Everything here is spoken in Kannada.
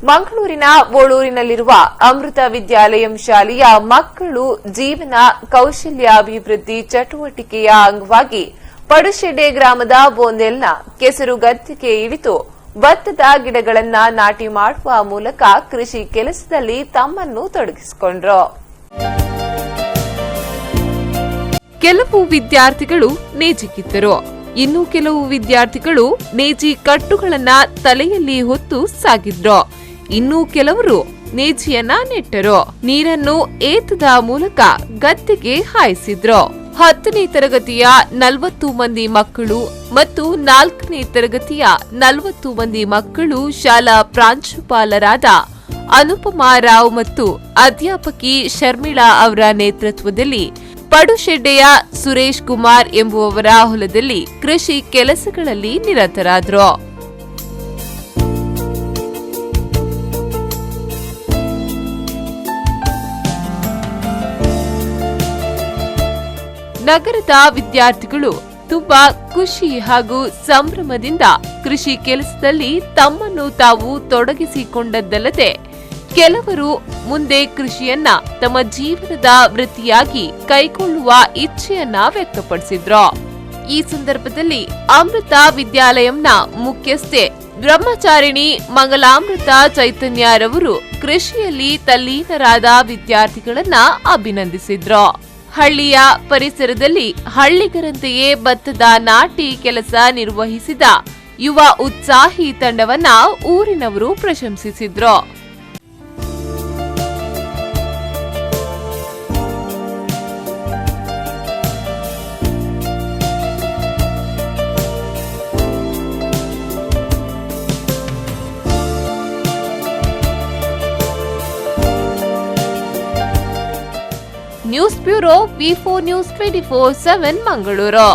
ಮಂಗಳೂರಿನ ಓಳೂರಿನಲ್ಲಿರುವ ಅಮೃತ ವಿದ್ಯಾಲಯಂ ಶಾಲೆಯ ಮಕ್ಕಳು ಜೀವನ ಕೌಶಲ್ಯಾಭಿವೃದ್ಧಿ ಚಟುವಟಿಕೆಯ ಅಂಗವಾಗಿ ಪಡುಶೆಡ್ಡೆ ಗ್ರಾಮದ ಬೋಂದೆಲ್ನ ಕೆಸರು ಗದ್ದೆಗೆ ಇಳಿದು ಭತ್ತದ ಗಿಡಗಳನ್ನು ನಾಟಿ ಮಾಡುವ ಮೂಲಕ ಕೃಷಿ ಕೆಲಸದಲ್ಲಿ ತಮ್ಮನ್ನು ತೊಡಗಿಸಿಕೊಂಡರು. ಕೆಲವು ವಿದ್ಯಾರ್ಥಿಗಳು ನೇಜಿಗಿದ್ದರು. ಇನ್ನು ಕೆಲವು ವಿದ್ಯಾರ್ಥಿಗಳು ನೇಜಿ ಕಟ್ಟುಗಳನ್ನ ತಲೆಯಲ್ಲಿ ಹೊತ್ತು ಸಾಗಿದ್ರು. ಇನ್ನು ಕೆಲವರು ನೇಜಿಯನ್ನ ನೆಟ್ಟರು. ನೀರನ್ನು ಏತದ ಮೂಲಕ ಗದ್ದೆಗೆ ಹಾಯಿಸಿದ್ರು. 10ನೇ ತರಗತಿಯ 40 ಮಂದಿ ಮಕ್ಕಳು ಮತ್ತು 4ನೇ ತರಗತಿಯ 40 ಮಂದಿ ಮಕ್ಕಳು ಶಾಲಾ ಪ್ರಾಂಶುಪಾಲರಾದ ಅನುಪಮಾ ರಾವ್ ಮತ್ತು ಅಧ್ಯಾಪಕಿ ಶರ್ಮಿಳಾ ಅವರ ನೇತೃತ್ವದಲ್ಲಿ ಪಡುಶೆಡ್ಡೆಯ ಸುರೇಶ್ ಕುಮಾರ್ ಎಂಬುವವರ ಹೊಲದಲ್ಲಿ ಕೃಷಿ ಕೆಲಸಗಳಲ್ಲಿ ನಿರತರಾದರು. ನಗರದ ವಿದ್ಯಾರ್ಥಿಗಳು ತುಂಬಾ ಖುಷಿ ಹಾಗೂ ಸಂಭ್ರಮದಿಂದ ಕೃಷಿ ಕೆಲಸದಲ್ಲಿ ತಮ್ಮನ್ನು ತಾವು ತೊಡಗಿಸಿಕೊಂಡದ್ದಲ್ಲದೆ ಕೆಲವರು ಮುಂದೆ ಕೃಷಿಯನ್ನ ತಮ್ಮ ಜೀವನದ ವೃತ್ತಿಯಾಗಿ ಕೈಗೊಳ್ಳುವ ಇಚ್ಛೆಯನ್ನ ವ್ಯಕ್ತಪಡಿಸಿದ್ರು. ಈ ಸಂದರ್ಭದಲ್ಲಿ ಅಮೃತ ವಿದ್ಯಾಲಯಂನ ಮುಖ್ಯಸ್ಥೆ ಬ್ರಹ್ಮಚಾರಿಣಿ ಮಂಗಲಾಮೃತ ಚೈತನ್ಯರವರು ಕೃಷಿಯಲ್ಲಿ ತಲ್ಲೀನರಾದ ವಿದ್ಯಾರ್ಥಿಗಳನ್ನ ಅಭಿನಂದಿಸಿದ್ರು. ಹಳ್ಳಿಯ ಪರಿಸರದಲ್ಲಿ ಹಳ್ಳಿಗರಂತೆಯೇ ಭತ್ತದ ನಾಟಿ ಕೆಲಸ ನಿರ್ವಹಿಸಿದ ಯುವ ಉತ್ಸಾಹಿ ತಂಡವನ್ನ ಊರಿನವರು ಪ್ರಶಂಸಿಸಿದ್ರು. News bureau V4 News 24/7 Mangaluru.